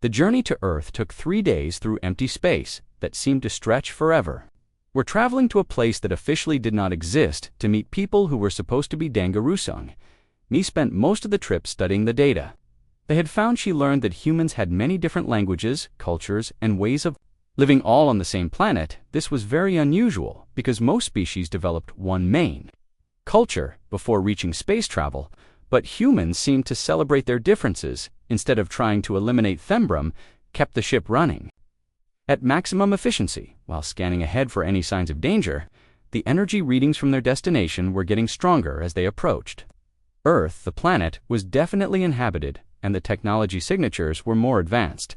The journey to Earth took 3 days through empty space that seemed to stretch forever. We're traveling to a place that officially did not exist to meet people who were supposed to be Dangarusung. Mi spent most of the trip studying the data. They had found she learned that humans had many different languages, cultures, and ways of living all on the same planet. This was very unusual because most species developed one main culture before reaching space travel, but humans seemed to celebrate their differences instead of trying to eliminate them, kept the ship running at maximum efficiency. While scanning ahead for any signs of danger, the energy readings from their destination were getting stronger as they approached. Earth, the planet, was definitely inhabited, and the technology signatures were more advanced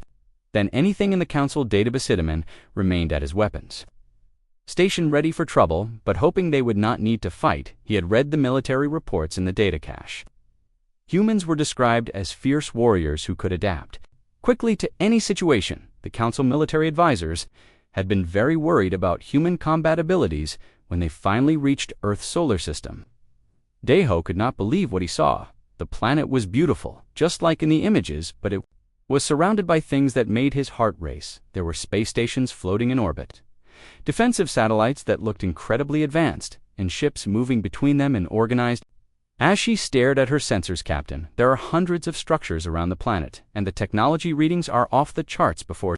than anything in the Council database. Remained at his weapons station, ready for trouble, but hoping they would not need to fight. He had read the military reports in the data cache. Humans were described as fierce warriors who could adapt quickly to any situation. The Council military advisors had been very worried about human combat abilities when they finally reached Earth's solar system. Daeho could not believe what he saw. The planet was beautiful, just like in the images, but it was surrounded by things that made his heart race. There were space stations floating in orbit, defensive satellites that looked incredibly advanced, and ships moving between them in organized. As she stared at her sensors, Captain, there are hundreds of structures around the planet, and the technology readings are off the charts before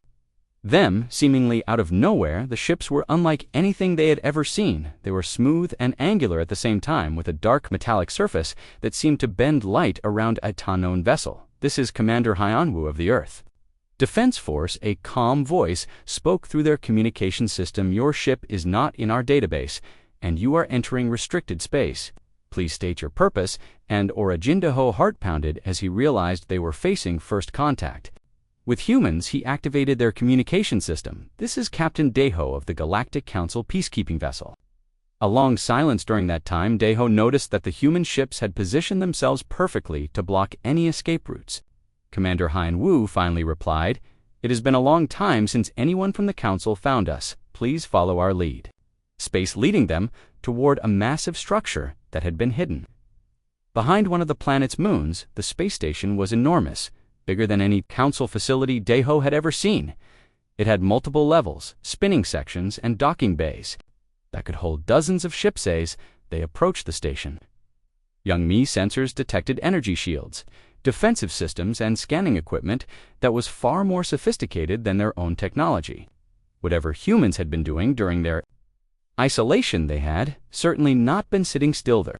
them. Seemingly out of nowhere, the ships were unlike anything they had ever seen. They were smooth and angular at the same time, with a dark metallic surface that seemed to bend light around a unknown vessel. This is Commander Hyanwu of the Earth Defense Force. A calm voice spoke through their communication system. Your ship is not in our database, and you are entering restricted space. Please state your purpose. And Orajindaho heart pounded as he realized they were facing first contact with humans. He activated their communication system. This is Captain Daeho of the Galactic Council peacekeeping vessel. A long silence during that time. Daeho noticed that the human ships had positioned themselves perfectly to block any escape routes. Commander Hyanwu finally replied, "It has been a long time since anyone from the Council found us. Please follow our lead." Space, leading them toward a massive structure that had been hidden behind one of the planet's moons. The space station was enormous, bigger than any Council facility Daeho had ever seen. It had multiple levels, spinning sections, and docking bays that could hold dozens of ships. As they approached the station, Young Mi sensors detected energy shields, defensive systems, and scanning equipment that was far more sophisticated than their own technology. Whatever humans had been doing during their isolation, they had certainly not been sitting still there.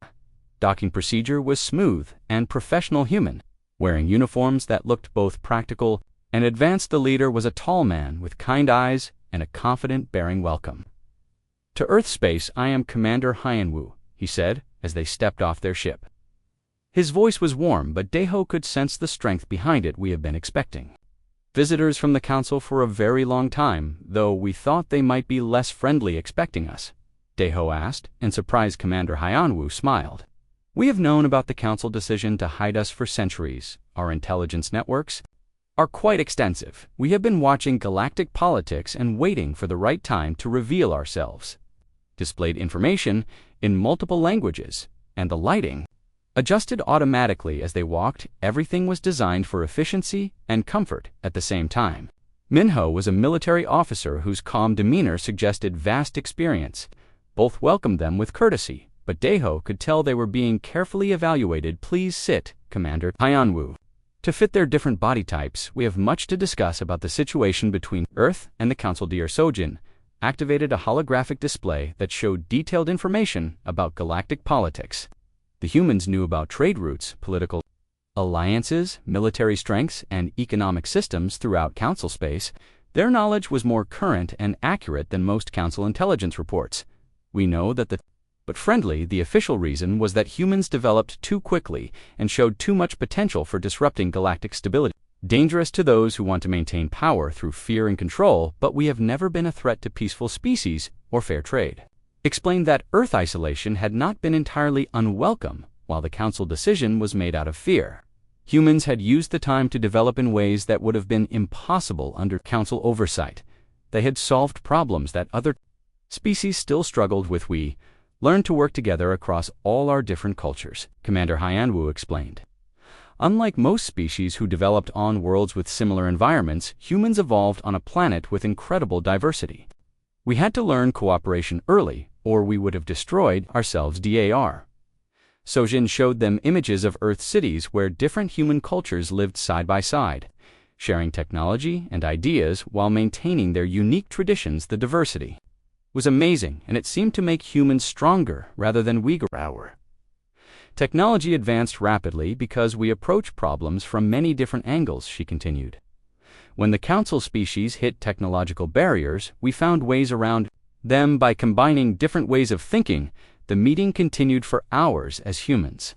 Docking procedure was smooth and professional. Human, wearing uniforms that looked both practical and advanced. The leader was a tall man with kind eyes and a confident bearing. "Welcome to Earth space. I am Commander Hyanwu," he said as they stepped off their ship. His voice was warm, but Daeho could sense the strength behind it. "We have been expecting visitors from the Council for a very long time, though we thought they might be less friendly expecting us," Daeho asked, and surprised Commander Hyanwu smiled. "We have known about the Council decision to hide us for centuries. Our intelligence networks are quite extensive. We have been watching galactic politics and waiting for the right time to reveal ourselves." Displayed information in multiple languages, and the lighting adjusted automatically as they walked. Everything was designed for efficiency and comfort at the same time. Minho was a military officer whose calm demeanor suggested vast experience. Both welcomed them with courtesy, but Daeho could tell they were being carefully evaluated. "Please sit, Commander Hyanwu." To fit their different body types, we have much to discuss about the situation between Earth and the Council. Dear Sojin activated a holographic display that showed detailed information about galactic politics. The humans knew about trade routes, political alliances, military strengths, and economic systems throughout Council space. Their knowledge was more current and accurate than most Council intelligence reports. "We know that but friendly, the official reason was that humans developed too quickly and showed too much potential for disrupting galactic stability. Dangerous to those who want to maintain power through fear and control, but we have never been a threat to peaceful species or fair trade." Explained that Earth isolation had not been entirely unwelcome, while the Council decision was made out of fear. Humans had used the time to develop in ways that would have been impossible under Council oversight. They had solved problems that other species still struggled with. "We learned to work together across all our different cultures," Commander Hyanwu explained. Unlike most species who developed on worlds with similar environments, humans evolved on a planet with incredible diversity. We had to learn cooperation early, or we would have destroyed ourselves. DAR. Sojin showed them images of Earth cities where different human cultures lived side by side, sharing technology and ideas while maintaining their unique traditions. The diversity was amazing, and it seemed to make humans stronger rather than weaker. Technology advanced rapidly because we approach problems from many different angles, she continued. When the council species hit technological barriers, we found ways around them by combining different ways of thinking. The meeting continued for hours as humans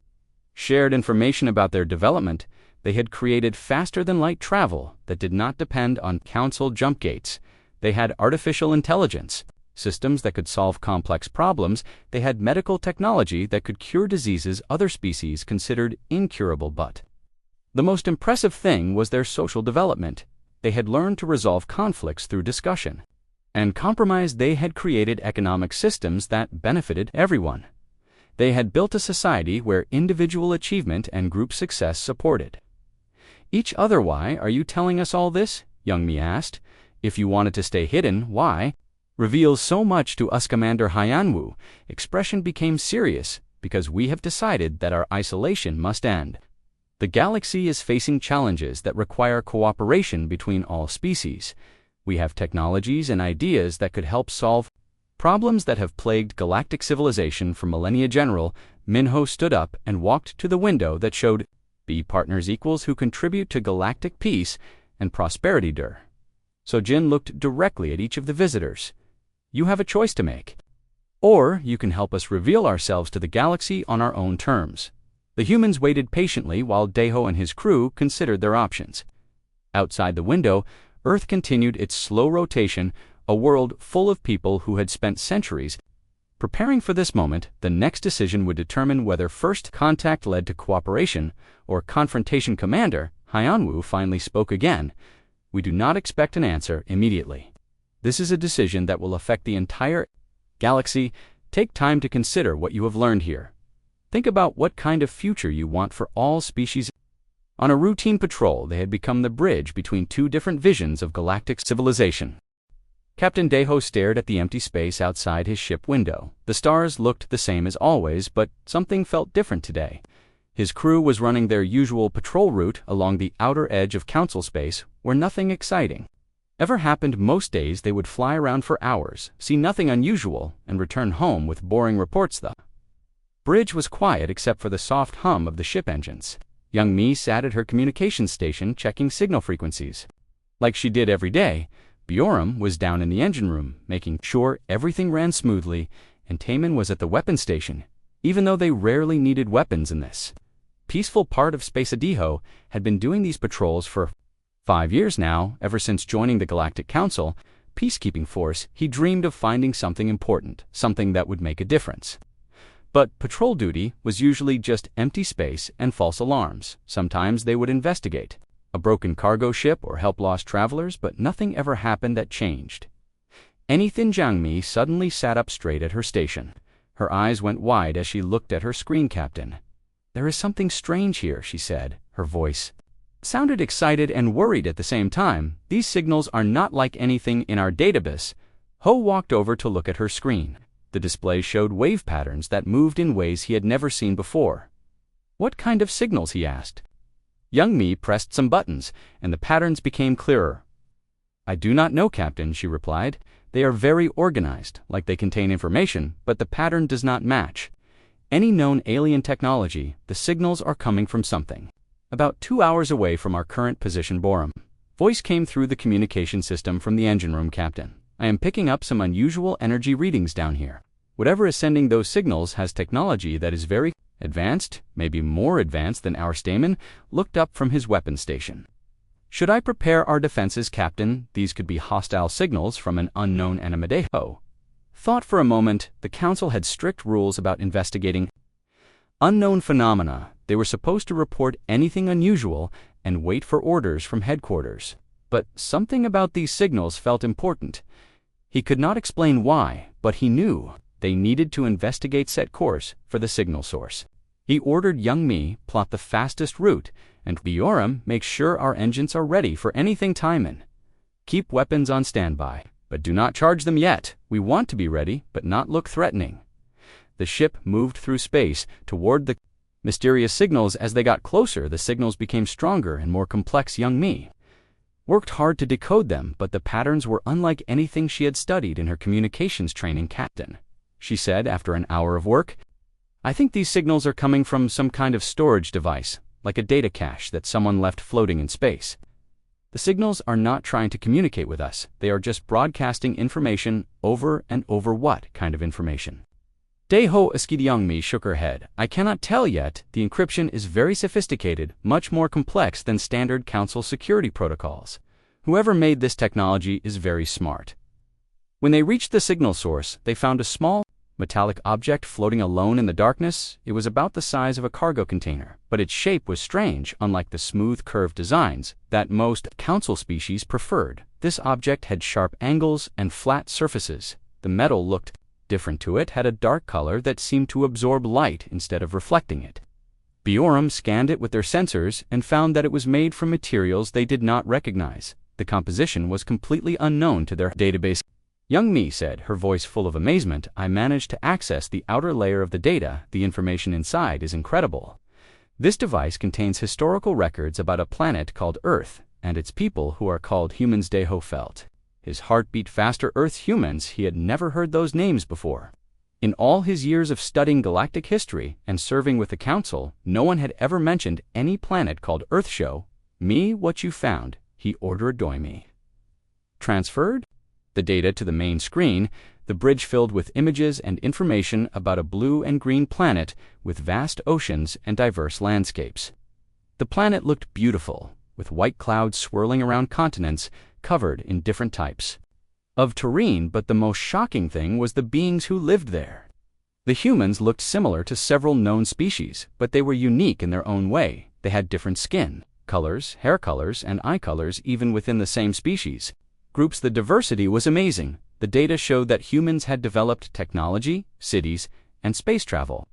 shared information about their development. They had created faster-than-light travel that did not depend on council jump gates. They had artificial intelligence, systems that could solve complex problems. They had medical technology that could cure diseases other species considered incurable. But the most impressive thing was their social development. They had learned to resolve conflicts through discussion and compromise. They had created economic systems that benefited everyone. They had built a society where individual achievement and group success supported each other. Why are you telling us all this? Youngmi asked. If you wanted to stay hidden, why reveal so much to us? Commander Hyanwu expression became serious. Because we have decided that our isolation must end. The galaxy is facing challenges that require cooperation between all species. We have technologies and ideas that could help solve problems that have plagued galactic civilization for millennia. General Minho stood up and walked to the window that showed B partners equals who contribute to galactic peace and prosperity. Sojin looked directly at each of the visitors. You have a choice to make. Or you can help us reveal ourselves to the galaxy on our own terms. The humans waited patiently while Daeho and his crew considered their options. Outside the window, Earth continued its slow rotation, a world full of people who had spent centuries preparing for this moment. The next decision would determine whether first contact led to cooperation or confrontation. Commander Hyanwu finally spoke again. We do not expect an answer immediately. This is a decision that will affect the entire galaxy. Take time to consider what you have learned here. Think about what kind of future you want for all species. On a routine patrol, they had become the bridge between two different visions of galactic civilization. Captain Daeho stared at the empty space outside his ship window. The stars looked the same as always, but something felt different today. His crew was running their usual patrol route along the outer edge of council space, where nothing exciting ever happened. Most days they would fly around for hours, see nothing unusual, and return home with boring reports. The bridge was quiet except for the soft hum of the ship engines. Young Mi sat at her communications station checking signal frequencies. Like she did every day, Bjoram was down in the engine room, making sure everything ran smoothly, and Taemin was at the weapon station, even though they rarely needed weapons in this peaceful part of space. Daeho had been doing these patrols for 5 years now. Ever since joining the Galactic Council peacekeeping force, he dreamed of finding something important, something that would make a difference. But patrol duty was usually just empty space and false alarms. Sometimes they would investigate a broken cargo ship or help lost travelers, but nothing ever happened that changed anything. Jiang Mi suddenly sat up straight at her station. Her eyes went wide as she looked at her screen. Captain, there is something strange here, she said. Her voice sounded excited and worried at the same time. These signals are not like anything in our database. Ho walked over to look at her screen. The display showed wave patterns that moved in ways he had never seen before. What kind of signals? He asked. Young Mi pressed some buttons, and the patterns became clearer. I do not know, Captain, she replied. They are very organized, like they contain information, but the pattern does not match any known alien technology. The signals are coming from something about 2 hours away from our current position. Borum voice came through the communication system from the engine room. Captain, I am picking up some unusual energy readings down here. Whatever is sending those signals has technology that is very advanced, maybe more advanced than our. Stamen looked up from his weapon station. Should I prepare our defenses, Captain? These could be hostile signals from an unknown enemy. Daeho thought for a moment. The council had strict rules about investigating unknown phenomena. They were supposed to report anything unusual and wait for orders from headquarters. But something about these signals felt important. He could not explain why, but he knew they needed to investigate. Set course for the signal source. He ordered Young Mi plot the fastest route And Bioram, make sure our engines are ready for anything Timon. Keep weapons on standby, but do not charge them yet. We want to be ready, but not look threatening. The ship moved through space toward the mysterious signals. As they got closer, the signals became stronger and more complex. Young Mi worked hard to decode them, but the patterns were unlike anything she had studied in her communications training. Captain, she said after an hour of work, I think these signals are coming from some kind of storage device, like a data cache that someone left floating in space. The signals are not trying to communicate with us. They are just broadcasting information over and over. What kind of information? Daeho Askidyongmi shook her head. I cannot tell yet. The encryption is very sophisticated, much more complex than standard council security protocols. Whoever made this technology is very smart. When they reached the signal source, they found a small, metallic object floating alone in the darkness. It was about the size of a cargo container, but its shape was strange, unlike the smooth, curved designs that most council species preferred. This object had sharp angles and flat surfaces. The metal looked different to it, had a dark color that seemed to absorb light instead of reflecting it. Bioram scanned it with their sensors and found that it was made from materials they did not recognize. The composition was completely unknown to their database. Young Mi said, her voice full of amazement, I managed to access the outer layer of the data. The information inside is incredible. This device contains historical records about a planet called Earth and its people who are called humans. Daeho felt his heart beat faster. Earth humans, he had never heard those names before. In all his years of studying galactic history and serving with the Council, no one had ever mentioned any planet called Earth. Show me what you found, he ordered. Doimi transferred the data to the main screen, the bridge filled with images and information about a blue and green planet with vast oceans and diverse landscapes. The planet looked beautiful, with white clouds swirling around continents covered in different types of terrain, but the most shocking thing was the beings who lived there. The humans looked similar to several known species, but they were unique in their own way. They had different skin colors, hair colors, and eye colors even within the same species groups. The diversity was amazing. The data showed that humans had developed technology, cities, and space travel.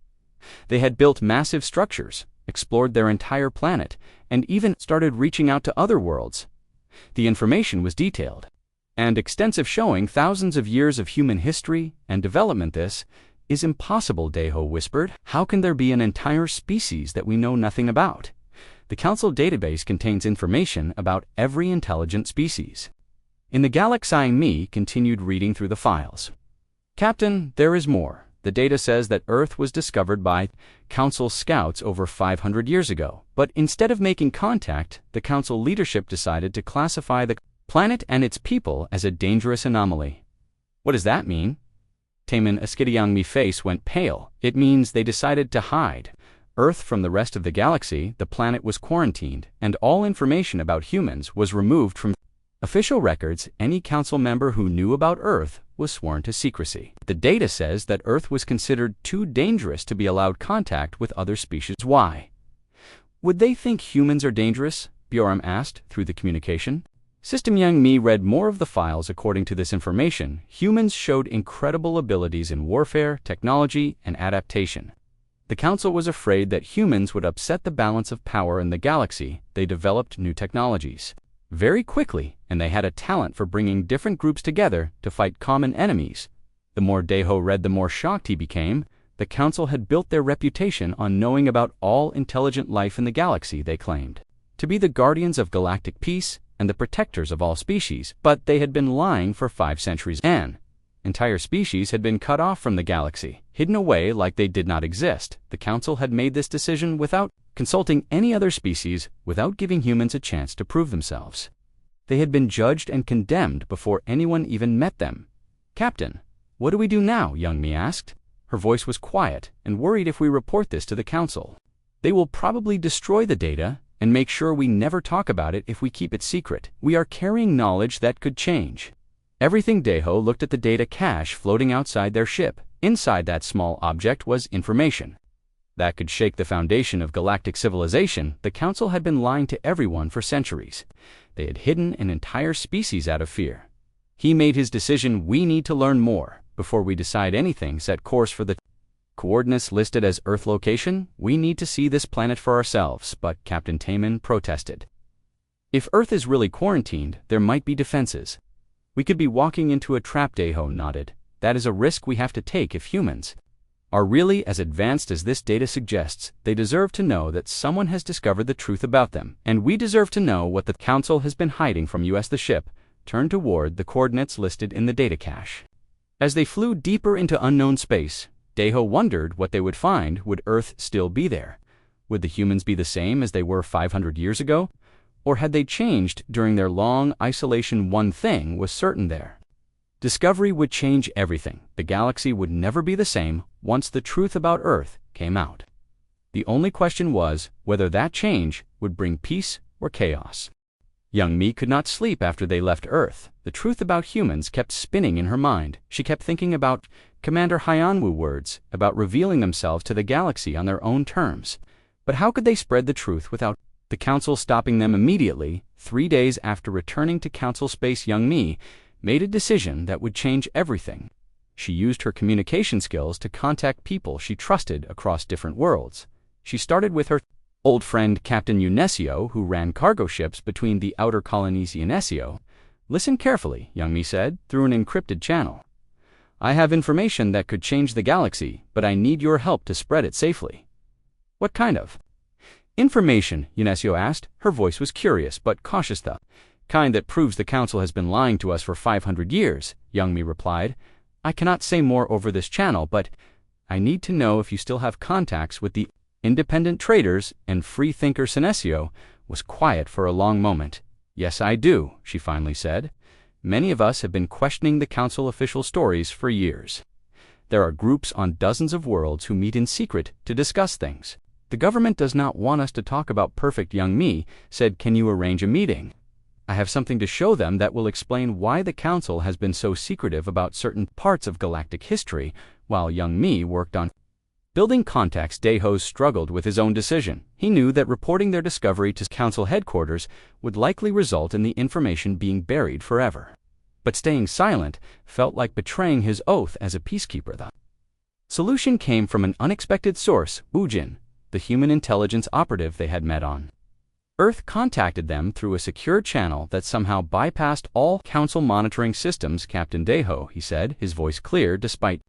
They had built massive structures, explored their entire planet, and even started reaching out to other worlds. The information was detailed and extensive, showing thousands of years of human history and development. This is impossible, Daeho whispered. How can there be an entire species that we know nothing about? The Council database contains information about every intelligent species in the galaxy. Mi continued reading through the files. Captain, there is more. The data says that Earth was discovered by Council scouts over 500 years ago, but instead of making contact, the Council leadership decided to classify the planet and its people as a dangerous anomaly. What does that mean? Taemin Askidyongmi's face went pale. It means they decided to hide Earth from the rest of the galaxy. The planet was quarantined, and all information about humans was removed from official records. Any Council member who knew about Earth was sworn to secrecy. The data says that Earth was considered too dangerous to be allowed contact with other species. Why would they think humans are dangerous? Bioram asked through the communication system. Young Mi read more of the files. According to this information, humans showed incredible abilities in warfare, technology, and adaptation. The Council was afraid that humans would upset the balance of power in the galaxy. They developed new technologies very quickly, and they had a talent for bringing different groups together to fight common enemies. The more Daeho read, the more shocked he became. The Council had built their reputation on knowing about all intelligent life in the galaxy. They claimed to be the guardians of galactic peace and the protectors of all species, but they had been lying for 5 centuries. An entire species had been cut off from the galaxy, hidden away like they did not exist. The Council had made this decision without consulting any other species, without giving humans a chance to prove themselves. They had been judged and condemned before anyone even met them. Captain, what do we do now? Young Mi asked. Her voice was quiet and worried. If we report this to the Council, they will probably destroy the data and make sure we never talk about it. If we keep it secret, we are carrying knowledge that could change everything. Daeho looked at the data cache floating outside their ship. Inside that small object was information that could shake the foundation of galactic civilization. The Council had been lying to everyone for centuries. They had hidden an entire species out of fear. He made his decision. We need to learn more before we decide anything. Set course for the Coordinates listed as Earth location? We need to see this planet for ourselves, but Captain Taman protested. If Earth is really quarantined, there might be defenses. We could be walking into a trap, Daiho nodded. That is a risk we have to take if humans are really as advanced as this data suggests. They deserve to know that someone has discovered the truth about them, and we deserve to know what the Council has been hiding from us. The ship turned toward the coordinates listed in the data cache. As they flew deeper into unknown space, Daiho wondered what they would find. Would Earth still be there? Would the humans be the same as they were 500 years ago? Or had they changed during their long isolation? One thing was certain there. Discovery would change everything. The galaxy would never be the same once the truth about Earth came out. The only question was whether that change would bring peace or chaos. Young Mi could not sleep after they left Earth. The truth about humans kept spinning in her mind. She kept thinking about Commander Hyanwoo's words about revealing themselves to the galaxy on their own terms. But how could they spread the truth without the Council stopping them immediately? 3 days after returning to Council space, Young Mi made a decision that would change everything. She used her communication skills to contact people she trusted across different worlds. She started with her old friend Captain Unesio, who ran cargo ships between the outer colonies. Unesio, listen carefully, Young Mi said, through an encrypted channel. I have information that could change the galaxy, but I need your help to spread it safely. What kind of information? Unesio asked. Her voice was curious but cautious. The kind that proves the Council has been lying to us for 500 years, Young Mi replied. I cannot say more over this channel, but I need to know if you still have contacts with the independent traders and free thinkers. Unesio was quiet for a long moment. Yes, I do, she finally said. Many of us have been questioning the Council official stories for years. There are groups on dozens of worlds who meet in secret to discuss things. The government does not want us to talk about perfect. Young Mi said, can you arrange a meeting? I have something to show them that will explain why the Council has been so secretive about certain parts of galactic history. While Young Mi worked on building contacts, Daiho struggled with his own decision. He knew that reporting their discovery to Council headquarters would likely result in the information being buried forever. But staying silent felt like betraying his oath as a peacekeeper. The solution came from an unexpected source. Woojin, the human intelligence operative they had met on Earth, contacted them through a secure channel that somehow bypassed all Council monitoring systems. Captain Daiho, he said, his voice clear despite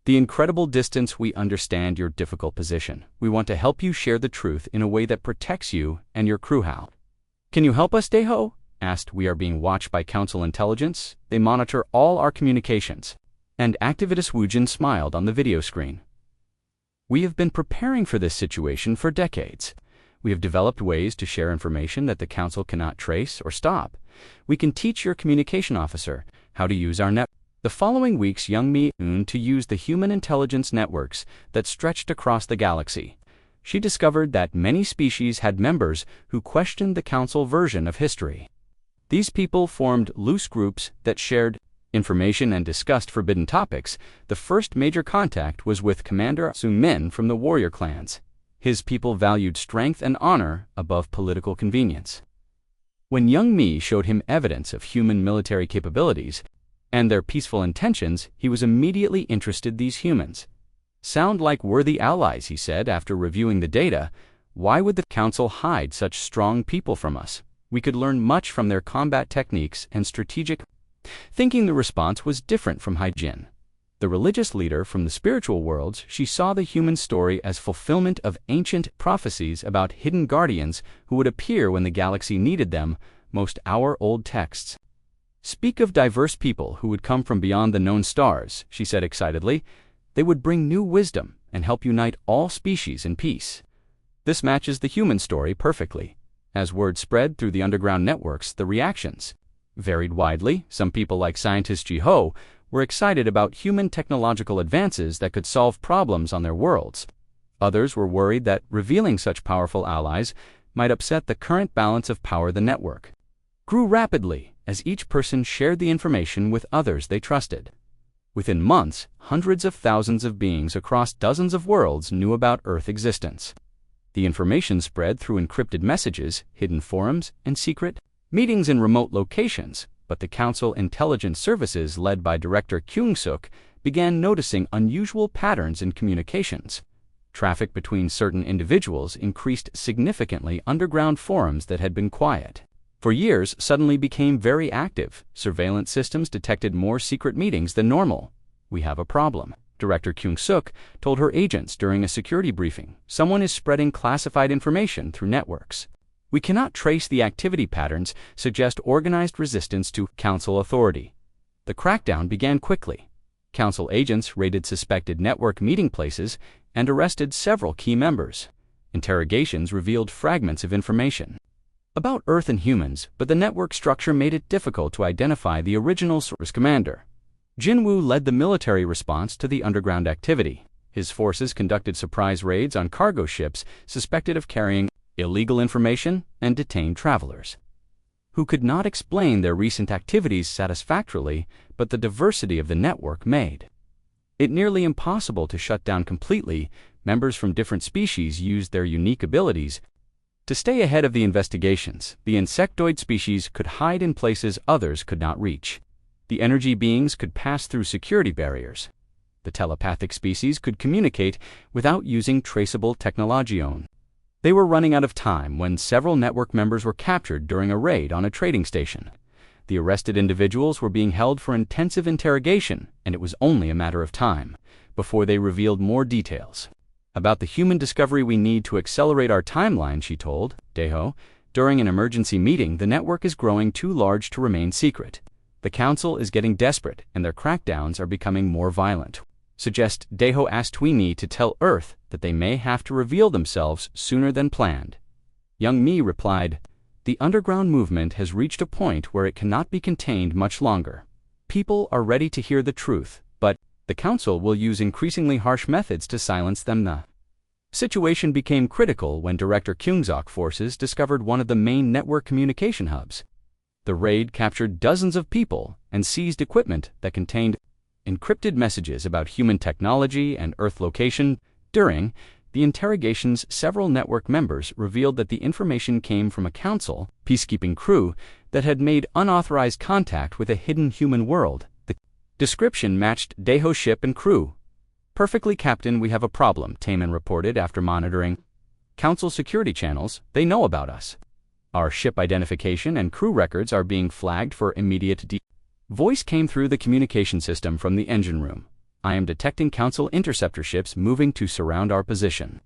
the incredible distance. We understand your difficult position. We want to help you share the truth in a way that protects you and your crew. How can you help us? Daiho asked. We are being watched by Council intelligence. They monitor all our communications and activities. Woojin smiled on the video screen. We have been preparing for this situation for decades. We have developed ways to share information that the Council cannot trace or stop. We can teach your communication officer how to use our network. The following weeks, Young Mi learned to use the human intelligence networks that stretched across the galaxy. She discovered that many species had members who questioned the Council version of history. These people formed loose groups that shared information and discussed forbidden topics. The first major contact was with Commander Min from the warrior clans. His people valued strength and honor above political convenience. When Young Mi showed him evidence of human military capabilities and their peaceful intentions, he was immediately interested. These humans sound like worthy allies, he said after reviewing the data. Why would the Council hide such strong people from us? We could learn much from their combat techniques and strategic thinking. The response was different from Haijin, the religious leader from the spiritual worlds. She saw the human story as fulfillment of ancient prophecies about hidden guardians who would appear when the galaxy needed them most. Our old texts speak of diverse people who would come from beyond the known stars, she said excitedly. They would bring new wisdom and help unite all species in peace. This matches the human story perfectly. As word spread through the underground networks, the reactions varied widely. Some people, like scientist Jiho, were excited about human technological advances that could solve problems on their worlds. Others were worried that revealing such powerful allies might upset the current balance of power. The network grew rapidly as each person shared the information with others they trusted. Within months, hundreds of thousands of beings across dozens of worlds knew about Earth existence. The information spread through encrypted messages, hidden forums, and secret meetings in remote locations. But the Council Intelligence Services, led by Director Kyung-suk, began noticing unusual patterns in communications. Traffic between certain individuals increased significantly. Underground forums that had been quiet for years suddenly became very active. Surveillance systems detected more secret meetings than normal. "We have a problem," Director Kyung-suk told her agents during a security briefing. "Someone is spreading classified information through networks. We cannot trace the activity patterns, suggest organized resistance to council authority." The crackdown began quickly. Council agents raided suspected network meeting places and arrested several key members. Interrogations revealed fragments of information about Earth and humans, but the network structure made it difficult to identify the original source. Commander Jinwoo led the military response to the underground activity. His forces conducted surprise raids on cargo ships suspected of carrying illegal information and detained travelers who could not explain their recent activities satisfactorily, but the diversity of the network made it nearly impossible to shut down completely. Members from different species used their unique abilities to stay ahead of the investigations. The insectoid species could hide in places others could not reach. The energy beings could pass through security barriers. The telepathic species could communicate without using traceable technology. They were running out of time when several network members were captured during a raid on a trading station. The arrested individuals were being held for intensive interrogation, and it was only a matter of time before they revealed more details about the human discovery. "We need to accelerate our timeline," she told Daeho during an emergency meeting. "The network is growing too large to remain secret. The council is getting desperate, and their crackdowns are becoming more violent." Daeho asked "We need to tell Earth that they may have to reveal themselves sooner than planned." Young Mi replied, "The underground movement has reached a point where it cannot be contained much longer. People are ready to hear the truth, but the council will use increasingly harsh methods to silence them." The situation became critical when Director Kyung-suk's forces discovered one of the main network communication hubs. The raid captured dozens of people and seized equipment that contained encrypted messages about human technology and Earth location. During the interrogations, several network members revealed that the information came from a council peacekeeping crew that had made unauthorized contact with a hidden human world. The description matched Daeho's ship and crew. "Perfectly, Captain, we have a problem," Taemin reported after monitoring council security channels. "They know about us. Our ship identification and crew records are being flagged for immediate Voice came through the communication system from the engine room. "I am detecting council interceptor ships moving to surround our position.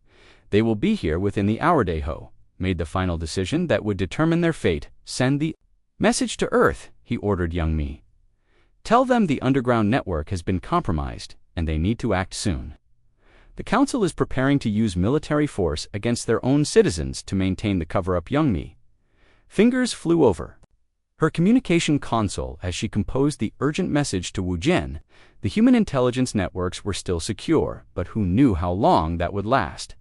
They will be here within the hour." Daeho made the final decision that would determine their fate. "Send the message to Earth," he ordered Young Mi. "Tell them the underground network has been compromised, and they need to act soon. The council is preparing to use military force against their own citizens to maintain the cover-up." Young Mi fingers flew over her communication console as she composed the urgent message to Wu Jian. The human intelligence networks were still secure, but who knew how long that would last?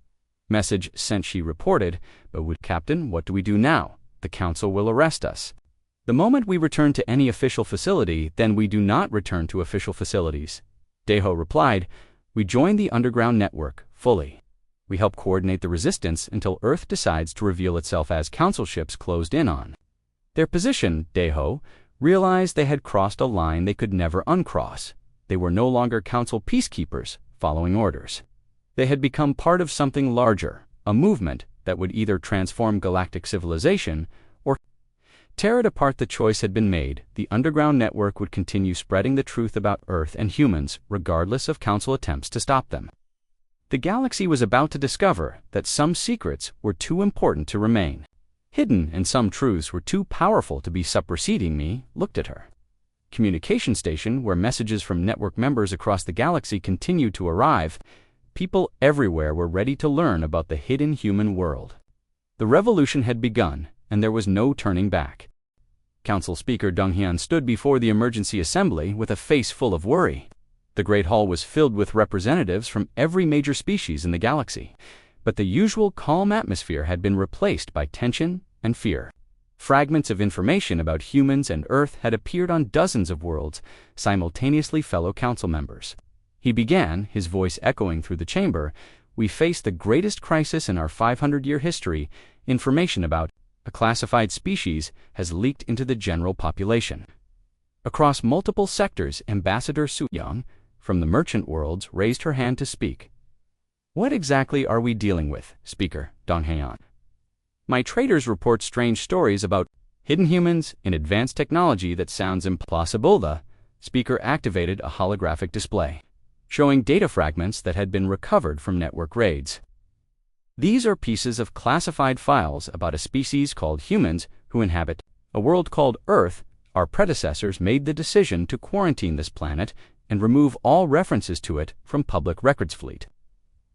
"Message sent," she reported, "but Captain, what do we do now? The council will arrest us. The moment we return to any official facility, then we do not return to official facilities." Daeho replied, "We join the underground network fully. We help coordinate the resistance until Earth decides to reveal itself." As council ships closed in on their position, Daeho realized they had crossed a line they could never uncross. They were no longer council peacekeepers following orders. They had become part of something larger, a movement that would either transform galactic civilization or tear it apart. The choice had been made. The underground network would continue spreading the truth about Earth and humans, regardless of council attempts to stop them. The galaxy was about to discover that some secrets were too important to remain hidden, and some truths were too powerful to be superseding. Me looked at her communication station, where messages from network members across the galaxy continued to arrive. People everywhere were ready to learn about the hidden human world. The revolution had begun, and there was no turning back. Council Speaker Donghyun stood before the emergency assembly with a face full of worry. The Great Hall was filled with representatives from every major species in the galaxy, but the usual calm atmosphere had been replaced by tension and fear. Fragments of information about humans and Earth had appeared on dozens of worlds simultaneously. Fellow council members, he began, his voice echoing through the chamber, "We face the greatest crisis in our 500-year history. Information about a classified species has leaked into the general population. Across multiple sectors, Ambassador Su Young, from the merchant worlds raised her hand to speak. What exactly are we dealing with, Speaker Dong Hyeon? My traders report strange stories about hidden humans in advanced technology that sounds implausible. The speaker activated a holographic display, showing data fragments that had been recovered from network raids. These are pieces of classified files about a species called humans who inhabit a world called Earth. Our predecessors made the decision to quarantine this planet and remove all references to it from public records fleet.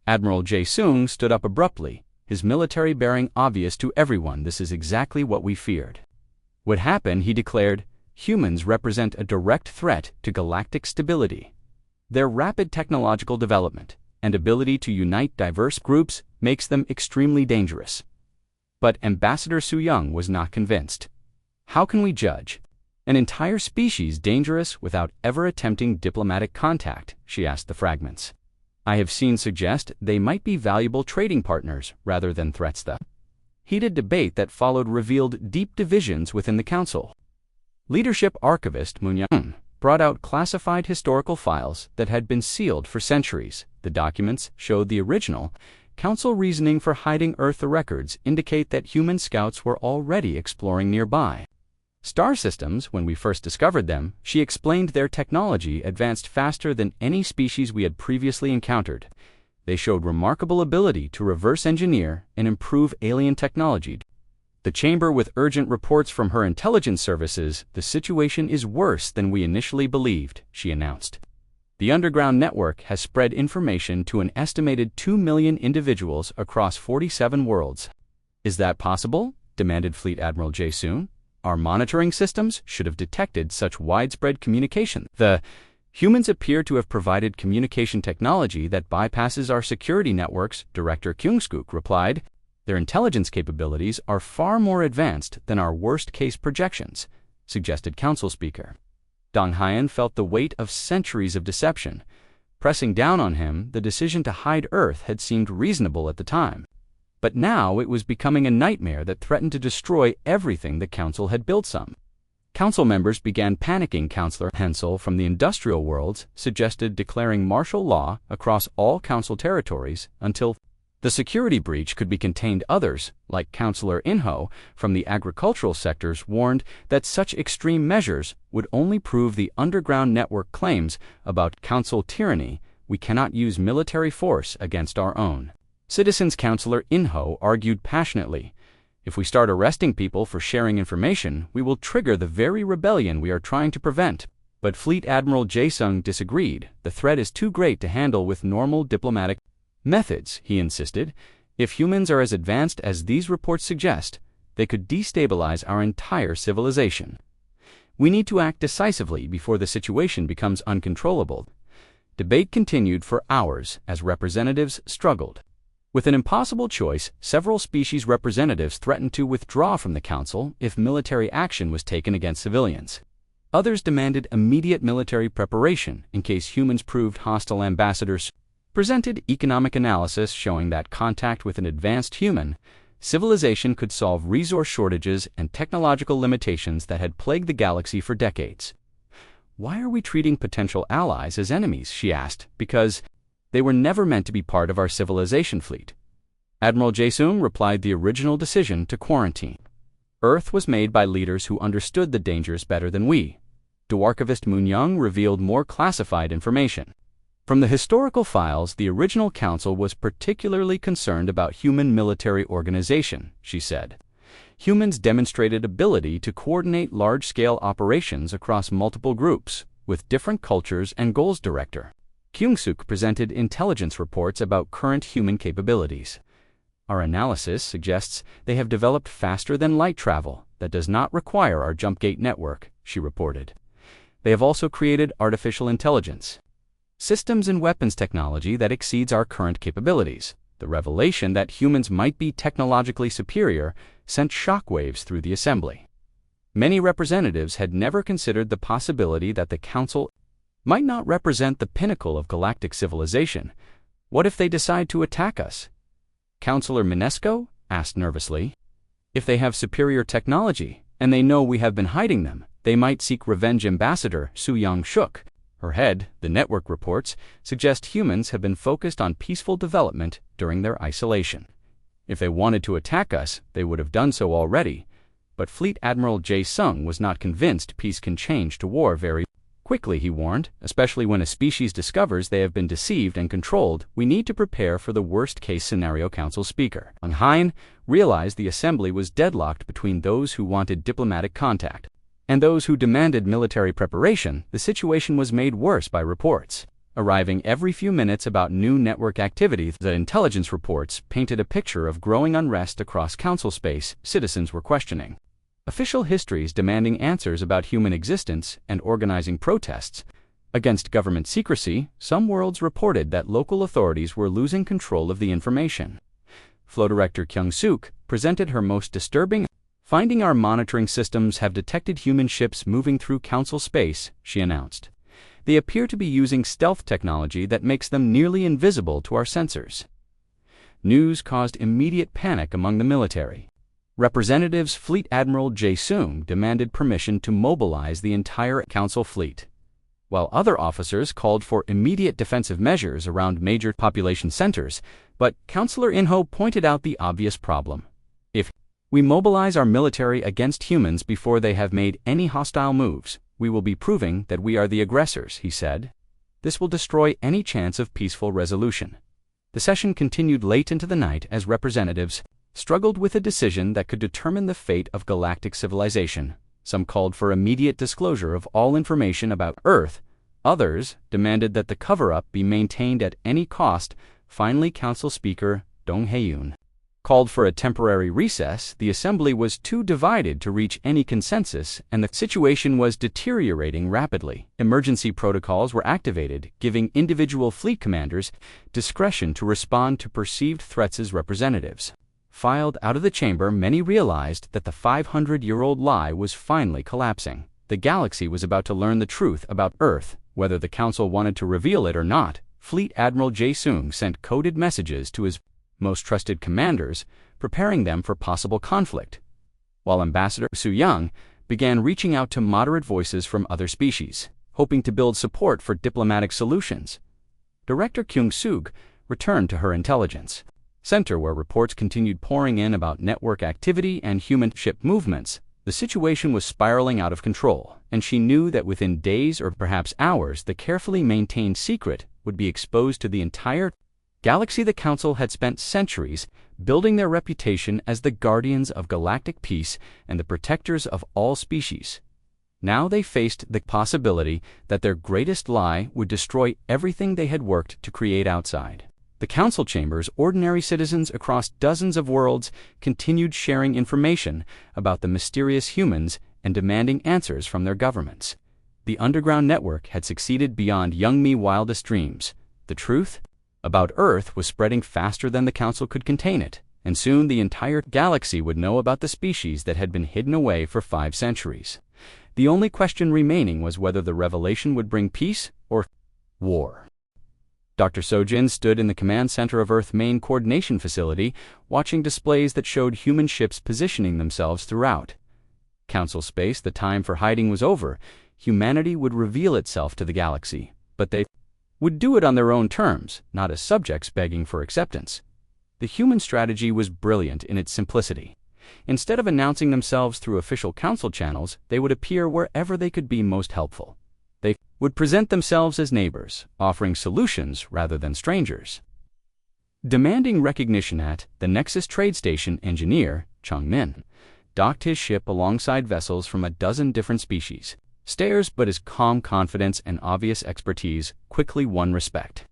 Admiral Jae-sung stood up abruptly, his military bearing obvious to everyone. This is exactly what we feared would happen, he declared. Humans represent a direct threat to galactic stability. Their rapid technological development and ability to unite diverse groups makes them extremely dangerous. But Ambassador Su-young was not convinced. How can we judge an entire species dangerous without ever attempting diplomatic contact? She asked the fragments. I have seen suggest they might be valuable trading partners rather than threats. The heated debate that followed revealed deep divisions within the council. Leadership archivist Moon Young brought out classified historical files that had been sealed for centuries. The documents showed the original council reasoning for hiding Earth. The records indicate that human scouts were already exploring nearby star systems when we first discovered them. She explained their technology advanced faster than any species we had previously encountered. They showed remarkable ability to reverse engineer and improve alien technology. The chamber with urgent reports from her intelligence services. The situation is worse than we initially believed, she announced. The underground network has spread information to an estimated 2 million individuals across 47 worlds. Is that possible? Demanded Fleet Admiral Jae-sung. Our monitoring systems should have detected such widespread communication. The humans appear to have provided communication technology that bypasses our security networks, Director Kyung-suk replied. Their intelligence capabilities are far more advanced than our worst-case projections, suggested Council Speaker. Dong Hyeon felt the weight of centuries of deception pressing down on him. The decision to hide Earth had seemed reasonable at the time, but now it was becoming a nightmare that threatened to destroy everything the Council had built. Some Council members began panicking. Councillor Hensel from the industrial worlds suggested declaring martial law across all Council territories until the security breach could be contained. Others, like Councillor Inho from the agricultural sectors, warned that such extreme measures would only prove the underground network claims about Council tyranny. We cannot use military force against our own citizens. Councillor Inho argued passionately. If we start arresting people for sharing information, we will trigger the very rebellion we are trying to prevent. But Fleet Admiral Jae-sung disagreed. The threat is too great to handle with normal diplomatic methods, he insisted. If humans are as advanced as these reports suggest, they could destabilize our entire civilization. We need to act decisively before the situation becomes uncontrollable. Debate continued for hours as representatives struggled with an impossible choice. Several species representatives threatened to withdraw from the council if military action was taken against civilians. Others demanded immediate military preparation in case humans proved hostile. Ambassadors presented economic analysis showing that contact with an advanced human civilization could solve resource shortages and technological limitations that had plagued the galaxy for decades. Why are we treating potential allies as enemies? She asked. Because they were never meant to be part of our civilization fleet. Admiral Jae-sung replied. The original decision to quarantine Earth was made by leaders who understood the dangers better than we. Archivist Moon Young revealed more classified information. From the historical files, the original council was particularly concerned about human military organization, she said. Humans demonstrated ability to coordinate large-scale operations across multiple groups, with different cultures and goals. Director Kyung-suk presented intelligence reports about current human capabilities. Our analysis suggests they have developed faster than light travel that does not require our jump gate network, she reported. They have also created artificial intelligence systems and weapons technology that exceeds our current capabilities. The revelation that humans might be technologically superior sent shockwaves through the assembly. Many representatives had never considered the possibility that the council might not represent the pinnacle of galactic civilization. What if they decide to attack us? Councillor Minesco asked nervously. If they have superior technology and they know we have been hiding them, they might seek revenge. Ambassador Su-young shook Her head, the network reports, suggest humans have been focused on peaceful development during their isolation. If they wanted to attack us, they would have done so already. But Fleet Admiral Jae-sung was not convinced peace can change to war very quickly, he warned. Especially when a species discovers they have been deceived and controlled, we need to prepare for the worst-case scenario, Council Speaker Ang Hein realized the assembly was deadlocked between those who wanted diplomatic contact and those who demanded military preparation. The situation was made worse by reports arriving every few minutes about new network activity. The intelligence reports painted a picture of growing unrest across council space. Citizens were questioning official histories, demanding answers about human existence, and organizing protests against government secrecy. Some worlds reported that local authorities were losing control of the information. Flow Director Kyung-suk presented her most disturbing finding. Our monitoring systems have detected human ships moving through council space, she announced. They appear to be using stealth technology that makes them nearly invisible to our sensors. News caused immediate panic among the military. Representatives Fleet Admiral Jae-sung demanded permission to mobilize the entire council fleet, while other officers called for immediate defensive measures around major population centers. But Councillor In-ho pointed out the obvious problem. If we mobilize our military against humans before they have made any hostile moves, we will be proving that we are the aggressors, he said. This will destroy any chance of peaceful resolution. The session continued late into the night as representatives struggled with a decision that could determine the fate of galactic civilization. Some called for immediate disclosure of all information about Earth. Others demanded that the cover-up be maintained at any cost. Finally, Council Speaker Dong Hae-yoon called for a temporary recess. The assembly was too divided to reach any consensus, and the situation was deteriorating rapidly. Emergency protocols were activated, giving individual fleet commanders discretion to respond to perceived threats. As representatives filed out of the chamber, many realized that the 500-year-old lie was finally collapsing. The galaxy was about to learn the truth about Earth, whether the Council wanted to reveal it or not. Fleet Admiral Jae-sung sent coded messages to his most trusted commanders, preparing them for possible conflict, while Ambassador Su-young began reaching out to moderate voices from other species, hoping to build support for diplomatic solutions. Director Kyung-suk returned to her intelligence center, where reports continued pouring in about network activity and human ship movements. The situation was spiraling out of control, and she knew that within days or perhaps hours, the carefully maintained secret would be exposed to the entire galaxy. The Council had spent centuries building their reputation as the guardians of galactic peace and the protectors of all species. Now they faced the possibility that their greatest lie would destroy everything they had worked to create outside the Council chambers. Ordinary citizens across dozens of worlds continued sharing information about the mysterious humans and demanding answers from their governments. The underground network had succeeded beyond Youngmi's wildest dreams. The truth about Earth was spreading faster than the Council could contain it, and soon the entire galaxy would know about the species that had been hidden away for 5 centuries. The only question remaining was whether the revelation would bring peace or war. Dr. Sojin stood in the command center of Earth Main Coordination Facility, watching displays that showed human ships positioning themselves throughout Council space. The time for hiding was over. Humanity would reveal itself to the galaxy, but they would do it on their own terms, not as subjects begging for acceptance. The human strategy was brilliant in its simplicity. Instead of announcing themselves through official council channels, they would appear wherever they could be most helpful. They would present themselves as neighbors, offering solutions rather than strangers. Demanding recognition at the Nexus Trade Station, engineer Chung Min docked his ship alongside vessels from a dozen different species. Stares, but his calm confidence and obvious expertise quickly won respect.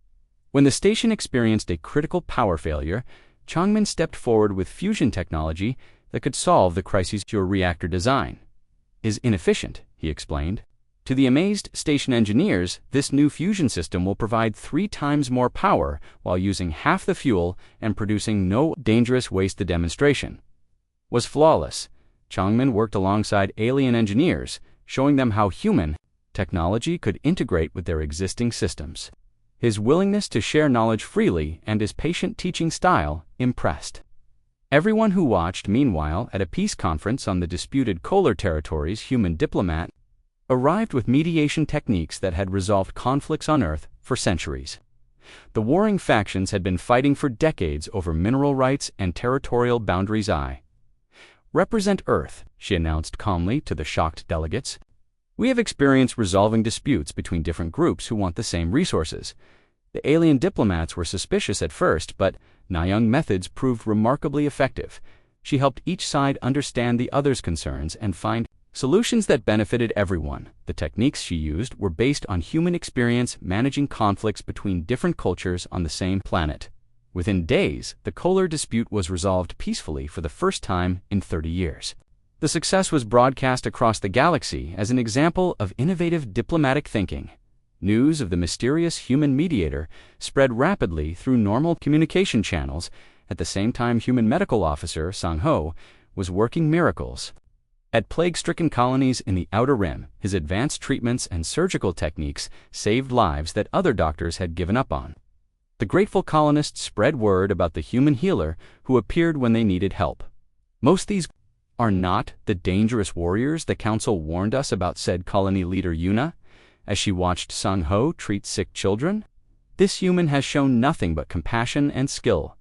When the station experienced a critical power failure, Changmin stepped forward with fusion technology that could solve the crisis. Your reactor design is inefficient, he explained. To the amazed station engineers, this new fusion system will provide 3 times more power while using half the fuel and producing no dangerous waste. The demonstration was flawless. Changmin worked alongside alien engineers, showing them how human technology could integrate with their existing systems. His willingness to share knowledge freely and his patient teaching style impressed everyone who watched. Meanwhile, at a peace conference on the disputed Kolar territories, human diplomat arrived with mediation techniques that had resolved conflicts on Earth for centuries. The warring factions had been fighting for decades over mineral rights and territorial boundaries. I represent Earth, she announced calmly to the shocked delegates. We have experience resolving disputes between different groups who want the same resources. The alien diplomats were suspicious at first, but Nayang methods proved remarkably effective. She helped each side understand the other's concerns and find solutions that benefited everyone. The techniques she used were based on human experience managing conflicts between different cultures on the same planet. Within days, the Kolar dispute was resolved peacefully for the first time in 30 years. The success was broadcast across the galaxy as an example of innovative diplomatic thinking. News of the mysterious human mediator spread rapidly through normal communication channels. At the same time, human medical officer Sang Ho was working miracles. At plague-stricken colonies in the Outer Rim, his advanced treatments and surgical techniques saved lives that other doctors had given up on. The grateful colonists spread word about the human healer who appeared when they needed help. Most these are not the dangerous warriors the Council warned us about, said colony leader Yuna, as she watched Sang Ho treat sick children. This human has shown nothing but compassion and skill.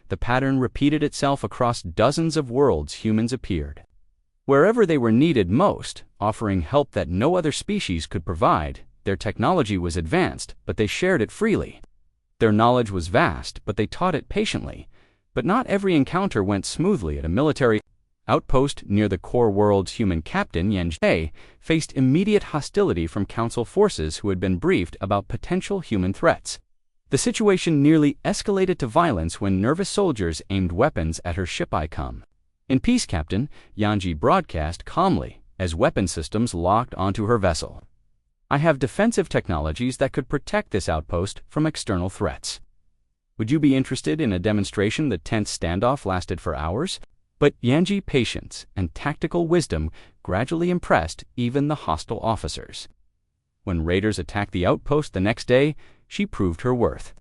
The pattern repeated itself across dozens of worlds humans appeared. Wherever they were needed most, offering help that no other species could provide. Their technology was advanced, but they shared it freely. Their knowledge was vast, but they taught it patiently. But not every encounter went smoothly. At a military outpost near the core world's human captain, Yan Jie, faced immediate hostility from Council forces who had been briefed about potential human threats. The situation nearly escalated to violence when nervous soldiers aimed weapons at her ship. In peace, Captain Yanji broadcast calmly as weapon systems locked onto her vessel. I have defensive technologies that could protect this outpost from external threats. Would you be interested in a demonstration? The tense standoff lasted for hours, but Yanji's patience and tactical wisdom gradually impressed even the hostile officers. When raiders attacked the outpost the next day, she proved her worth.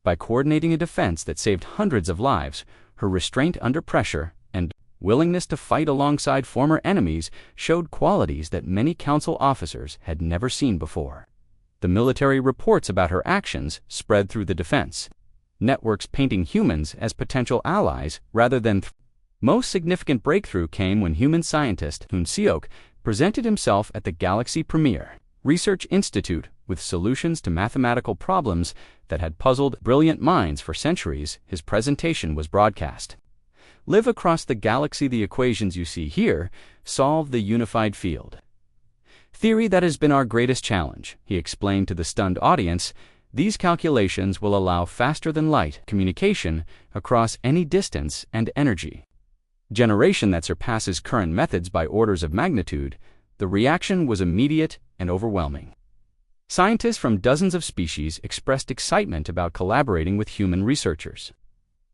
By coordinating a defense that saved hundreds of lives, her restraint under pressure and willingness to fight alongside former enemies showed qualities that many Council officers had never seen before. The military reports about her actions spread through the defense networks, painting humans as potential allies rather than most significant breakthrough came when human scientist Hun Seok presented himself at the Galaxy Premier Research Institute with solutions to mathematical problems that had puzzled brilliant minds for centuries. His presentation was broadcast live across the galaxy. The equations you see here solve the unified field theory that has been our greatest challenge, he explained to the stunned audience. These calculations will allow faster-than-light communication across any distance and energy generation that surpasses current methods by orders of magnitude. The reaction was immediate and overwhelming. Scientists from dozens of species expressed excitement about collaborating with human researchers.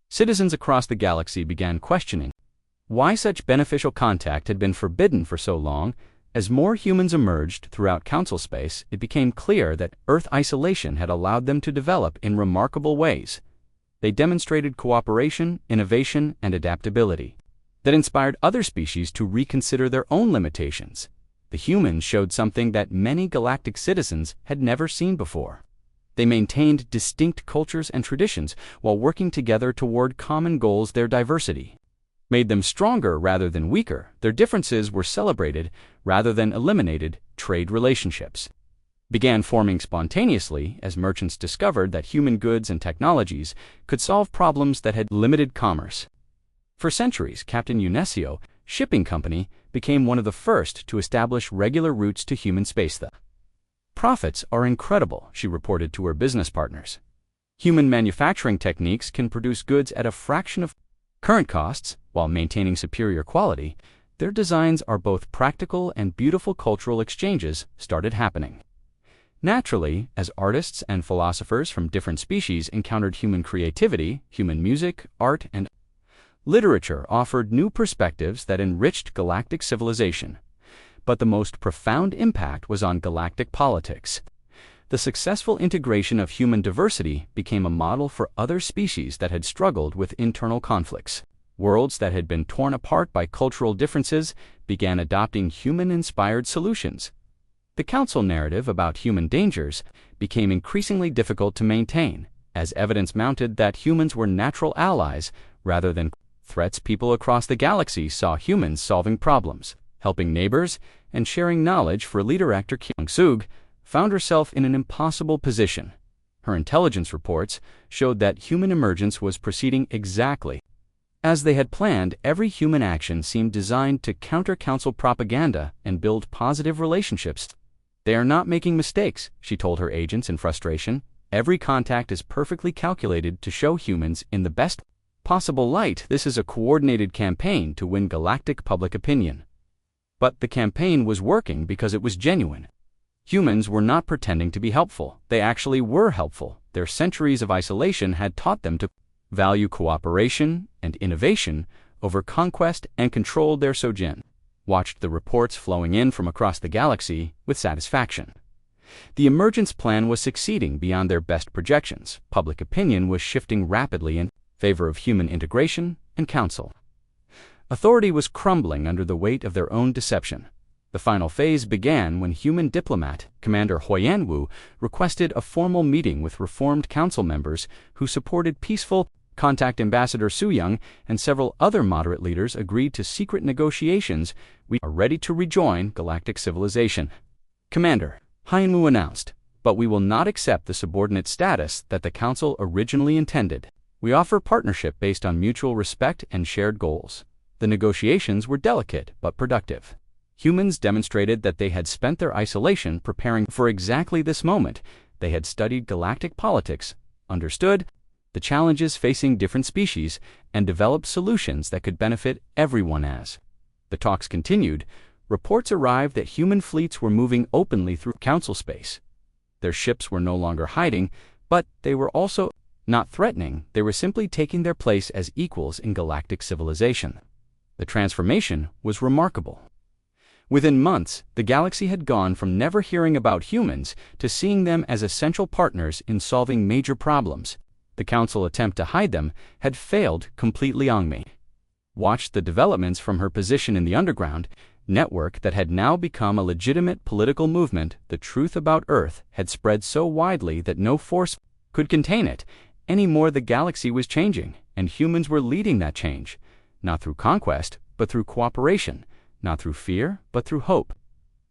Citizens across the galaxy began questioning why such beneficial contact had been forbidden for so long. As more humans emerged throughout Council space, it became clear that Earth isolation had allowed them to develop in remarkable ways. They demonstrated cooperation, innovation, and adaptability that inspired other species to reconsider their own limitations. The humans showed something that many galactic citizens had never seen before. They maintained distinct cultures and traditions while working together toward common goals. Their diversity made them stronger rather than weaker. Their differences were celebrated rather than eliminated. Trade relationships began forming spontaneously as merchants discovered that human goods and technologies could solve problems that had limited commerce. For centuries, Captain Unesio Shipping Company became one of the first to establish regular routes to human space. The profits are incredible, she reported to her business partners. Human manufacturing techniques can produce goods at a fraction of current costs while maintaining superior quality. Their designs are both practical and beautiful. Cultural exchanges started happening naturally as artists and philosophers from different species encountered human creativity. Human music, art, and literature offered new perspectives that enriched galactic civilization. But the most profound impact was on galactic politics. The successful integration of human diversity became a model for other species that had struggled with internal conflicts. Worlds that had been torn apart by cultural differences began adopting human-inspired solutions. The council narrative about human dangers became increasingly difficult to maintain, as evidence mounted that humans were natural allies rather than threats. People across the galaxy saw humans solving problems, helping neighbors, and sharing knowledge. For leader actor Kyung-sug found herself in an impossible position. Her intelligence reports showed that human emergence was proceeding exactly as they had planned. Every human action seemed designed to counter council propaganda and build positive relationships. "They are not making mistakes," she told her agents in frustration. "Every contact is perfectly calculated to show humans in the best possible light. This is a coordinated campaign to win galactic public opinion." But the campaign was working because it was genuine. Humans were not pretending to be helpful. They actually were helpful. Their centuries of isolation had taught them to value cooperation and innovation over conquest and controlled their sojourn. Watched the reports flowing in from across the galaxy with satisfaction. The emergence plan was succeeding beyond their best projections. Public opinion was shifting rapidly in favor of human integration and council. Authority was crumbling under the weight of their own deception. The final phase began when human diplomat Commander Huyen-Wu requested a formal meeting with reformed council members who supported peaceful contact. Ambassador Su-young and several other moderate leaders agreed to secret negotiations. "We are ready to rejoin galactic civilization," Commander Huyen-Wu announced, "but we will not accept the subordinate status that the council originally intended. We offer partnership based on mutual respect and shared goals." The negotiations were delicate but productive. Humans demonstrated that they had spent their isolation preparing for exactly this moment. They had studied galactic politics, understood the challenges facing different species, and developed solutions that could benefit everyone. As the talks continued, reports arrived that human fleets were moving openly through council space. Their ships were no longer hiding, but they were also not threatening. They were simply taking their place as equals in galactic civilization. The transformation was remarkable. Within months, the galaxy had gone from never hearing about humans to seeing them as essential partners in solving major problems. The council attempt to hide them had failed completely. Ongmi watched the developments from her position in the underground network that had now become a legitimate political movement. The truth about Earth had spread so widely that no force could contain it anymore. The galaxy was changing, and humans were leading that change, not through conquest, but through cooperation, not through fear, but through hope.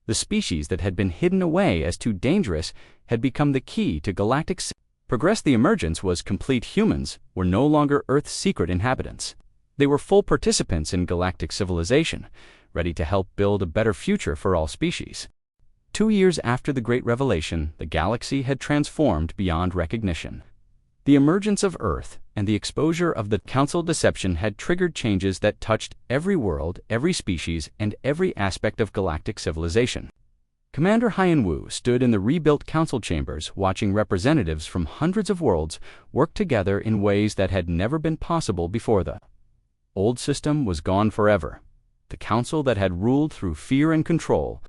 The species that had been hidden away as too dangerous had become the key to galactic progress. The emergence was complete. Humans were no longer Earth's secret inhabitants. They were full participants in galactic civilization, ready to help build a better future for all species. 2 years after the Great Revelation, the galaxy had transformed beyond recognition. The emergence of Earth and the exposure of the council deception had triggered changes that touched every world, every species, and every aspect of galactic civilization. Commander Huyen-Wu stood in the rebuilt council chambers watching representatives from hundreds of worlds work together in ways that had never been possible before. The old system was gone forever. The council that had ruled through fear and control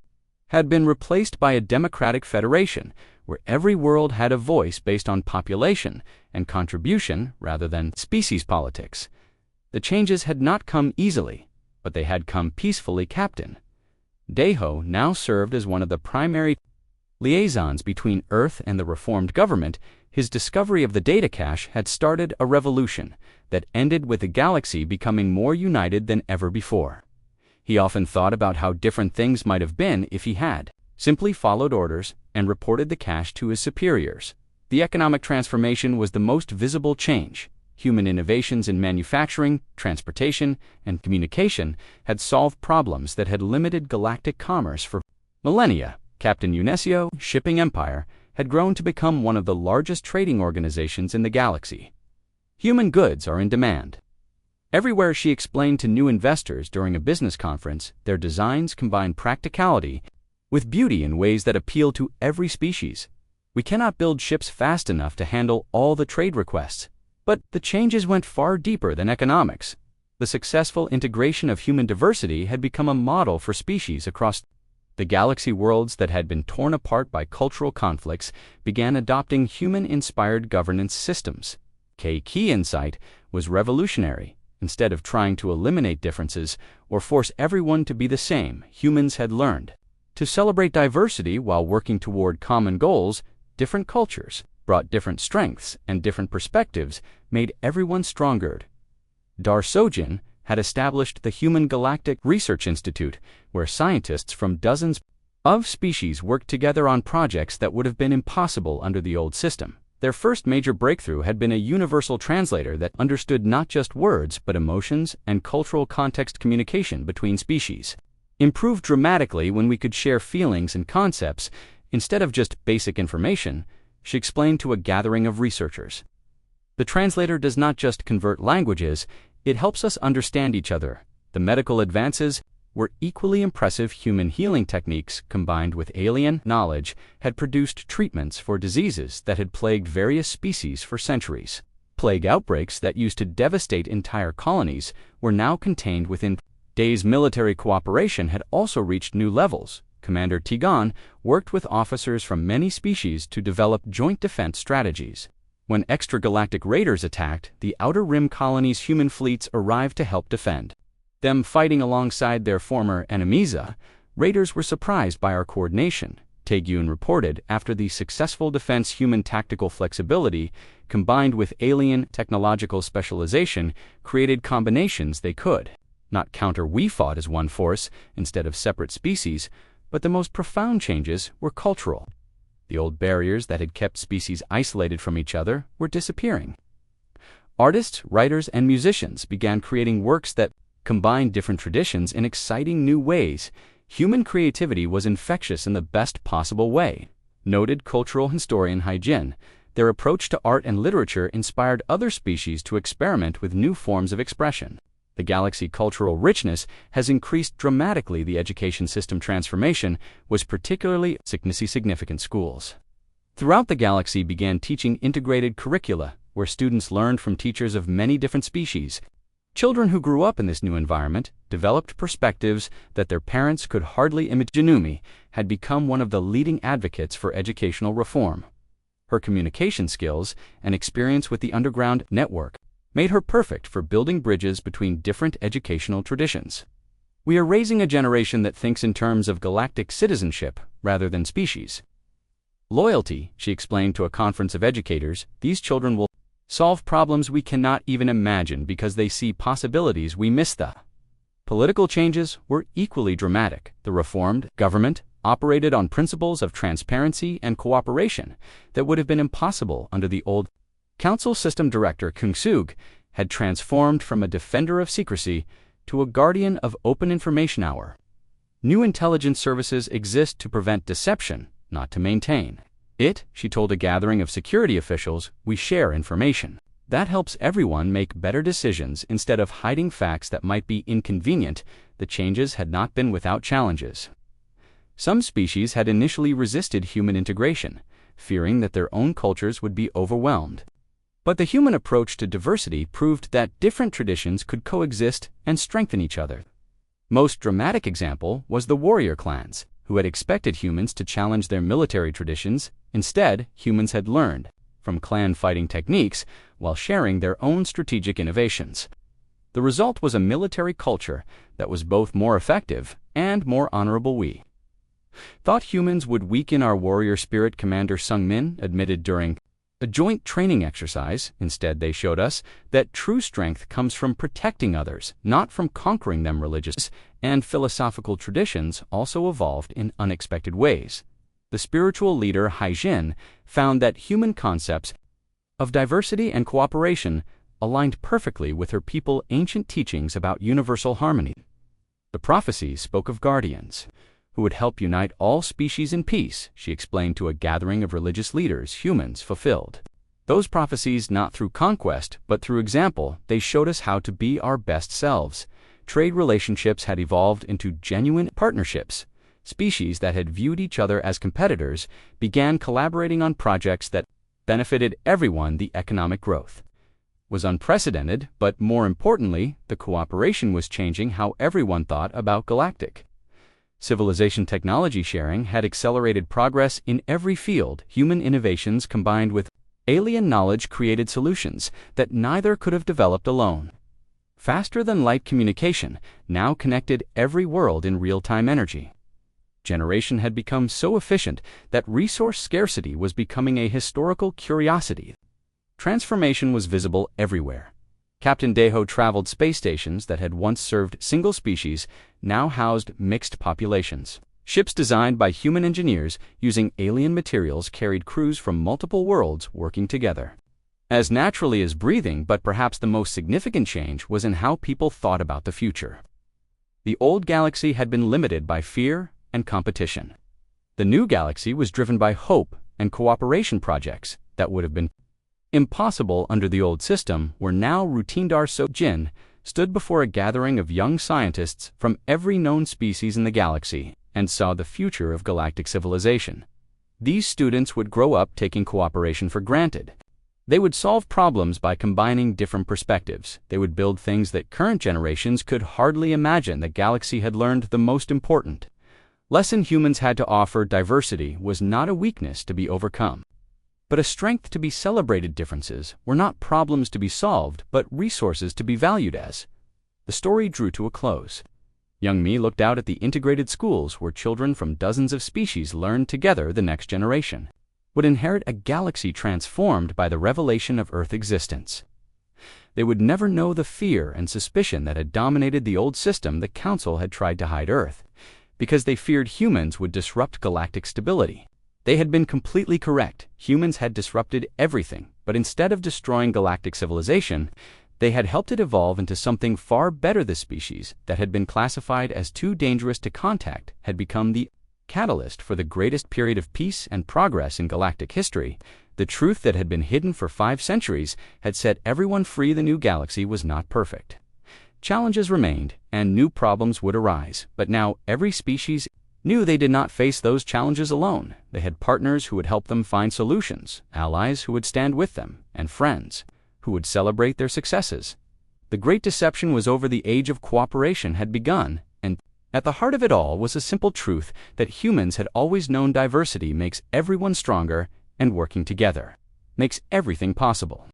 had been replaced by a democratic federation where every world had a voice based on population and contribution rather than species politics. The changes had not come easily, but they had come peacefully. Captain Daeho now served as one of the primary liaisons between Earth and the reformed government. His discovery of the data cache had started a revolution that ended with the galaxy becoming more united than ever before. He often thought about how different things might have been if he had simply followed orders and reported the cache to his superiors. The economic transformation was the most visible change. Human innovations in manufacturing, transportation, and communication had solved problems that had limited galactic commerce for millennia. Captain Unesio Shipping Empire had grown to become one of the largest trading organizations in the galaxy. Human goods are in demand. Everywhere, she explained to new investors during a business conference, their designs combine practicality with beauty in ways that appeal to every species. We cannot build ships fast enough to handle all the trade requests. But the changes went far deeper than economics. The successful integration of human diversity had become a model for species across the galaxy. Worlds that had been torn apart by cultural conflicts began adopting human-inspired governance systems. Key insight was revolutionary. Instead of trying to eliminate differences or force everyone to be the same, humans had learned To celebrate diversity while working toward common goals, different cultures brought different strengths and different perspectives made everyone stronger. Dar Sojin had established the Human Galactic Research Institute, where scientists from dozens of species worked together on projects that would have been impossible under the old system. Their first major breakthrough had been a universal translator that understood not just words but emotions and cultural context communication between species. Improved dramatically when we could share feelings and concepts instead of just basic information, she explained to a gathering of researchers. The translator does not just convert languages, it helps us understand each other. The medical advances were equally impressive. Human healing techniques combined with alien knowledge had produced treatments for diseases that had plagued various species for centuries. Plague outbreaks that used to devastate entire colonies were now contained within days. Military cooperation had also reached new levels. Commander Tigan worked with officers from many species to develop joint defense strategies. When extragalactic raiders attacked, the Outer Rim colony's human fleets arrived to help defend them. Fighting alongside their former enemies, raiders were surprised by our coordination, Taegyun reported. After the successful defense, human tactical flexibility combined with alien technological specialization created combinations they could not counter. We fought as one force instead of separate species, but the most profound changes were cultural. The old barriers that had kept species isolated from each other were disappearing. Artists, writers, and musicians began creating works that combined different traditions in exciting new ways. Human creativity was infectious in the best possible way. Noted cultural historian Haijin, their approach to art and literature inspired other species to experiment with new forms of expression. The galaxy cultural richness has increased dramatically. The education system transformation was particularly significant. Schools throughout the galaxy began teaching integrated curricula, where students learned from teachers of many different species. Children who grew up in this new environment developed perspectives that their parents could hardly imagine. Janumi had become one of the leading advocates for educational reform. Her communication skills and experience with the underground network made her perfect for building bridges between different educational traditions. We are raising a generation that thinks in terms of galactic citizenship rather than species loyalty, she explained to a conference of educators. These children will solve problems we cannot even imagine because they see possibilities we miss. The political changes were equally dramatic. The reformed government operated on principles of transparency and cooperation that would have been impossible under the old council system. Director Kung Sug had transformed from a defender of secrecy to a guardian of open information. Our new intelligence services exist to prevent deception, not to maintain it, she told a gathering of security officials. We share information that helps everyone make better decisions instead of hiding facts that might be inconvenient. The changes had not been without challenges. Some species had initially resisted human integration, fearing that their own cultures would be overwhelmed. But the human approach to diversity proved that different traditions could coexist and strengthen each other. Most dramatic example was the warrior clans, who had expected humans to challenge their military traditions. Instead, humans had learned from clan fighting techniques while sharing their own strategic innovations. The result was a military culture that was both more effective and more honorable. We thought humans would weaken our warrior spirit, Commander Sung Min admitted during a joint training exercise. Instead, they showed us that true strength comes from protecting others, not from conquering them. Religious and philosophical traditions also evolved in unexpected ways. The spiritual leader Haijin found that human concepts of diversity and cooperation aligned perfectly with her people's ancient teachings about universal harmony. The prophecies spoke of guardians who would help unite all species in peace, she explained to a gathering of religious leaders. Humans fulfilled those prophecies not through conquest, but through example. They showed us how to be our best selves. Trade relationships had evolved into genuine partnerships. Species that had viewed each other as competitors began collaborating on projects that benefited everyone. The economic growth was unprecedented, but more importantly, the cooperation was changing how everyone thought about galactic civilization. Technology sharing had accelerated progress in every field. Human innovations combined with alien knowledge created solutions that neither could have developed alone. Faster than light communication now connected every world in real-time energy. generation had become so efficient that resource scarcity was becoming a historical curiosity. Transformation was visible everywhere. Captain Deho traveled space stations that had once served single species now housed mixed populations. Ships designed by human engineers using alien materials carried crews from multiple worlds working together. As naturally as breathing, but perhaps the most significant change was in how people thought about the future. The old galaxy had been limited by fear and competition. The new galaxy was driven by hope and cooperation. Projects that would have been impossible under the old system were now routine. Jin stood before a gathering of young scientists from every known species in the galaxy and saw the future of galactic civilization. These students would grow up taking cooperation for granted. They would solve problems by combining different perspectives. They would build things that current generations could hardly imagine. The galaxy had learned the most important lesson humans had to offer. Diversity was not a weakness to be overcome, but a strength to be celebrated. Differences were not problems to be solved, but resources to be valued. As the story drew to a close, young Mi looked out at the integrated schools where children from dozens of species learned together. The next generation would inherit a galaxy transformed by the revelation of Earth existence. They would never know the fear and suspicion that had dominated the old system. The Council had tried to hide Earth because they feared humans would disrupt galactic stability. They had been completely correct. Humans had disrupted everything, but instead of destroying galactic civilization, they had helped it evolve into something far better. The species that had been classified as too dangerous to contact had become the catalyst for the greatest period of peace and progress in galactic history. The truth that had been hidden for 5 centuries had set everyone free. The new galaxy was not perfect. Challenges remained, and new problems would arise, but now every species knew they did not face those challenges alone. They had partners who would help them find solutions, allies who would stand with them, and friends who would celebrate their successes. The great deception was over. The age of cooperation had begun, and at the heart of it all was a simple truth that humans had always known: diversity makes everyone stronger, and working together makes everything possible.